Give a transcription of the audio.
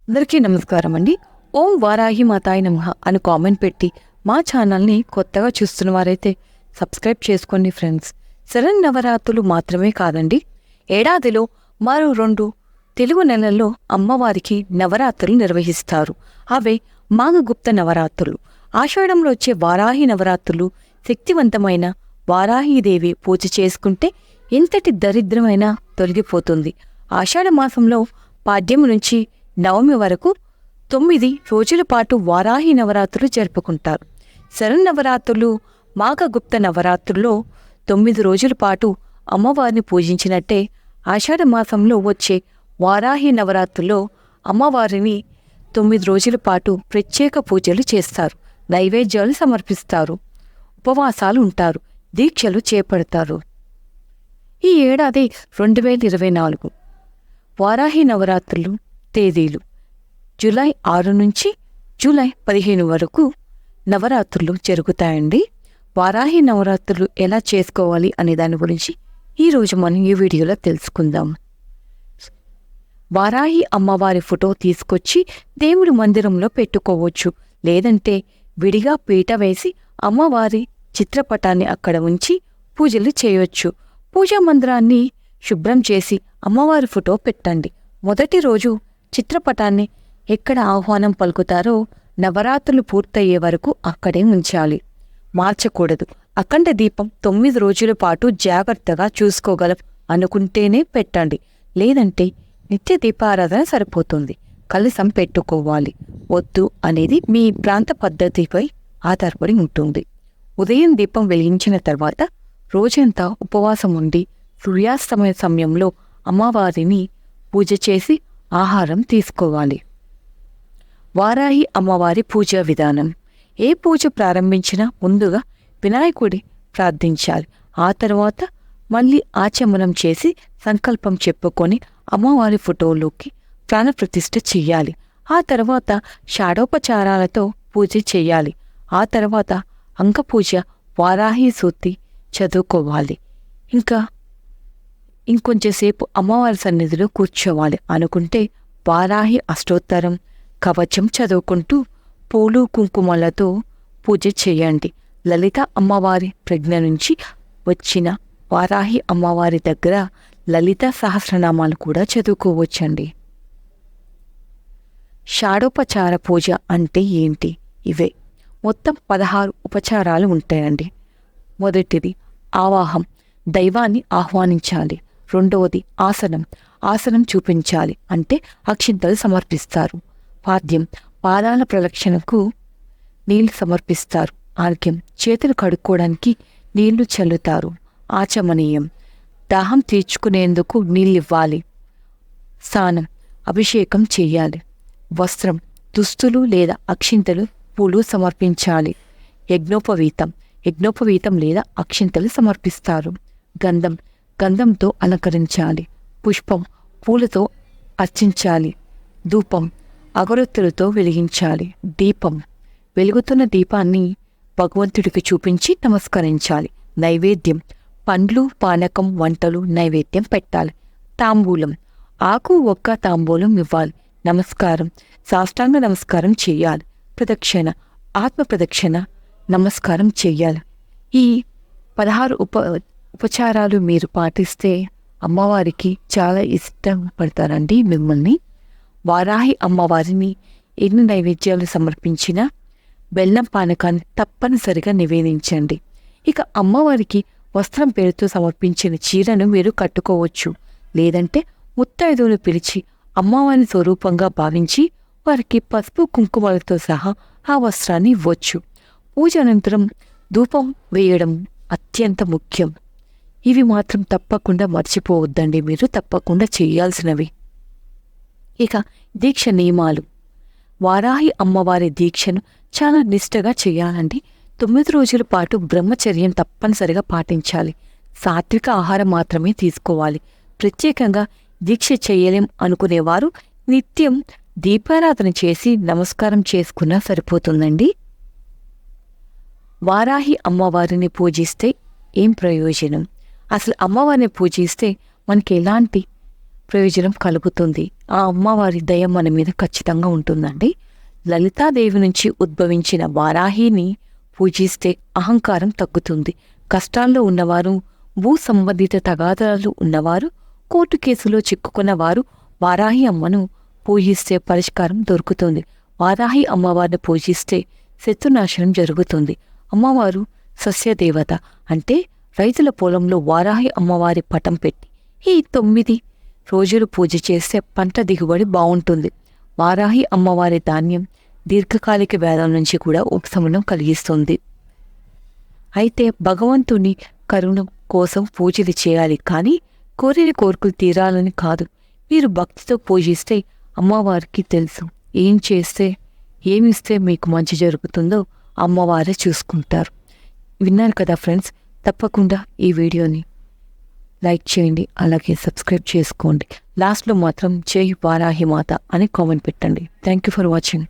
అందరికీ నమస్కారం అండి. ఓం వారాహి మాతాయ నమః అని కామెంట్ పెట్టి మా ఛానల్ని కొత్తగా చూస్తున్న వారైతే సబ్స్క్రైబ్ చేసుకోండి ఫ్రెండ్స్. శరన్నవరాత్రులు మాత్రమే కాదండి, ఏడాదిలో మరో 2 తెలుగు నెలల్లో అమ్మవారికి నవరాత్రులు నిర్వహిస్తారు. అవే మాఘగుప్త నవరాత్రులు. ఆషాఢంలో వచ్చే వారాహి నవరాత్రులు శక్తివంతమైన వారాహీదేవి పూజ చేసుకుంటే ఎంతటి దరిద్రమైనా తొలగిపోతుంది. ఆషాఢ మాసంలో పాడ్యమి నుంచి నవమి వరకు 9 రోజుల పాటు వారాహి నవరాత్రులు జరుపుకుంటారు. శరన్నవరాత్రులు మాఘగుప్త నవరాత్రుల్లో 9 రోజుల పాటు అమ్మవారిని పూజించినట్టే ఆషాఢ మాసంలో వచ్చే వారాహి నవరాత్రుల్లో అమ్మవారిని 9 రోజుల పాటు ప్రత్యేక పూజలు చేస్తారు, నైవేద్యాలు సమర్పిస్తారు, ఉపవాసాలు ఉంటారు, దీక్షలు చేపడతారు. ఈ ఏడాది 2024 వారాహి నవరాత్రులు తేదీలు జూలై 6 నుంచి జూలై 15 వరకు నవరాత్రులు జరుగుతాయండి. వారాహి నవరాత్రులు ఎలా చేసుకోవాలి అనే దాని గురించి ఈరోజు మనం ఈ వీడియోలో తెలుసుకుందాం. వారాహి అమ్మవారి ఫోటో తీసుకొచ్చి దేవుడి మందిరంలో పెట్టుకోవచ్చు, లేదంటే విడిగా పీట వేసి అమ్మవారి చిత్రపటాన్ని అక్కడ ఉంచి పూజలు చేయొచ్చు. పూజా మందిరాన్ని శుభ్రం చేసి అమ్మవారి ఫోటో పెట్టండి. మొదటి రోజు చిత్రపటాన్ని ఎక్కడ ఆహ్వానం పలుకుతారో నవరాత్రులు పూర్తయ్యే వరకు అక్కడే ఉంచాలి, మార్చకూడదు. అఖండ దీపం 9 రోజుల పాటు జాగ్రత్తగా చూసుకోగలం అనుకుంటేనే పెట్టండి, లేదంటే నిత్య దీపారాధన సరిపోతుంది. కలశం పెట్టుకోవాలి, వద్దు అనేది మీ ప్రాంత పద్ధతిపై ఆధారపడి ఉంటుంది. ఉదయం దీపం వెలిగించిన తర్వాత రోజంతా ఉపవాసం ఉండి సూర్యాస్తమయ సమయంలో అమ్మవారిని పూజ చేసి ఆహారం తీసుకోవాలి. వారాహి అమ్మవారి పూజా విధానం. ఏ పూజ ప్రారంభించినా ముందుగా వినాయకుడి ప్రార్థించాలి. ఆ తర్వాత మళ్ళీ ఆచమనం చేసి సంకల్పం చెప్పుకొని అమ్మవారి ఫోటోలోకి ప్రాణప్రతిష్ఠ చెయ్యాలి. ఆ తర్వాత షాడోపచారాలతో పూజ చెయ్యాలి. ఆ తర్వాత అంగపూజ వారాహి సూక్తి చదువుకోవాలి. ఇంకొంచెంసేపు అమ్మవారి సన్నిధిలో కూర్చోవాలి అనుకుంటే వారాహి అష్టోత్తరం కవచం చదువుకుంటూ పూలు కుంకుమలతో పూజ చేయండి. లలిత అమ్మవారి ప్రజ్ఞ నుంచి వచ్చిన వారాహి అమ్మవారి దగ్గర లలిత సహస్రనామాలు కూడా చదువుకోవచ్చండి. షాడోపచార పూజ అంటే ఏంటి? ఇవే మొత్తం 16 ఉపచారాలు ఉంటాయండి. మొదటిది ఆవాహం, దైవాన్ని ఆహ్వానించాలి. రెండవది ఆసనం చూపించాలి, అంటే అక్షింతలు సమర్పిస్తారు. పాద్యం, పాదాల ప్రదక్షిణకు నీళ్లు సమర్పిస్తారు. ఆర్ఘ్యం, చేతులు కడుక్కోవడానికి నీళ్లు చల్లుతారు. ఆచమనీయం, దాహం తీర్చుకునేందుకు నీళ్ళివ్వాలి. స్నానం, అభిషేకం చెయ్యాలి. వస్త్రం, దుస్తులు లేదా అక్షింతలు, పూలు సమర్పించాలి. యజ్ఞోపవీతం లేదా అక్షింతలు సమర్పిస్తారు. గంధంతో అలంకరించాలి. పుష్పం, పూలతో అర్చించాలి. ధూపం, అగరొత్తులతో వెలిగించాలి. దీపం, వెలుగుతున్న దీపాన్ని భగవంతుడికి చూపించి నమస్కరించాలి. నైవేద్యం, పండ్లు, పానకం, వంటలు నైవేద్యం పెట్టాలి. తాంబూలం, ఆకు ఒక్క తాంబూలం ఇవ్వాలి. నమస్కారం, సాష్టాంగ నమస్కారం చెయ్యాలి. ప్రదక్షిణ, ఆత్మ ప్రదక్షిణ, నమస్కారం చెయ్యాలి. ఈ 16 ఉపచారాలు మీరు పాటిస్తే అమ్మవారికి చాలా ఇష్టపడతారండి మిమ్మల్ని. వారాహి అమ్మవారిని ఎన్ని నైవేద్యాలు సమర్పించినా బెల్లం పానకాన్ని తప్పనిసరిగా నివేదించండి. ఇక అమ్మవారికి వస్త్రం పేరుతో సమర్పించిన చీరను మీరు కట్టుకోవచ్చు, లేదంటే ముత్తైదువులు పిలిచి అమ్మవారిని స్వరూపంగా భావించి వారికి పసుపు కుంకుమలతో సహా ఆ వస్త్రాన్ని ఇవ్వచ్చు. పూజ అనంతరం ధూపం వేయడం అత్యంత ముఖ్యం. ఇవి మాత్రం తప్పకుండా మర్చిపోవద్దండి, మీరు తప్పకుండా చేయాల్సినవి. ఇక దీక్ష నియమాలు. వారాహి అమ్మవారి దీక్షను చాలా నిష్టగా చేయాలండి. 9 రోజుల పాటు బ్రహ్మచర్యం తప్పనిసరిగా పాటించాలి. సాత్విక ఆహారం మాత్రమే తీసుకోవాలి. ప్రత్యేకంగా దీక్ష చేయలేం అనుకునేవారు నిత్యం దీపారాధన చేసి నమస్కారం చేసుకున్నా సరిపోతుందండి. వారాహి అమ్మవారిని పూజిస్తే ఏం ప్రయోజనం? అసలు అమ్మవారిని పూజిస్తే మనకి ఎలాంటి ప్రయోజనం కలుగుతుంది. ఆ అమ్మవారి దయ మన మీద ఖచ్చితంగా ఉంటుందండి. లలితాదేవి నుంచి ఉద్భవించిన వారాహిని పూజిస్తే అహంకారం తగ్గుతుంది. కష్టాల్లో ఉన్నవారు, భూ సంబంధిత తగాదాలు ఉన్నవారు, కోర్టు కేసులో చిక్కుకున్న వారు వారాహి అమ్మను పూజిస్తే పరిష్కారం దొరుకుతుంది. వారాహి అమ్మవారిని పూజిస్తే శత్రునాశనం జరుగుతుంది. అమ్మవారు సస్యదేవత, అంటే రైతుల పొలంలో వారాహి అమ్మవారి పటం పెట్టి ఈ 9 రోజులు పూజ చేస్తే పంట దిగుబడి బాగుంటుంది. వారాహి అమ్మవారి ధాన్యం దీర్ఘకాలిక వ్యాధుల నుంచి కూడా ఉపశమనం కలిగిస్తుంది. అయితే భగవంతుని కరుణ కోసం పూజలు చేయాలి, కానీ కోరిన కోరికలు తీరాలని కాదు. మీరు భక్తితో పూజిస్తే అమ్మవారికి తెలుసు ఏం చేస్తే ఏమిస్తే మీకు మంచి జరుగుతుందో అమ్మవారే చూసుకుంటారు. విన్నారు కదా ఫ్రెండ్స్, తప్పకుండా ఈ వీడియోని లైక్ చేయండి, అలాగే సబ్స్క్రైబ్ చేసుకోండి. లాస్ట్లో మాత్రం జై వారాహి మాత అని కామెంట్ పెట్టండి. Thank you for watching.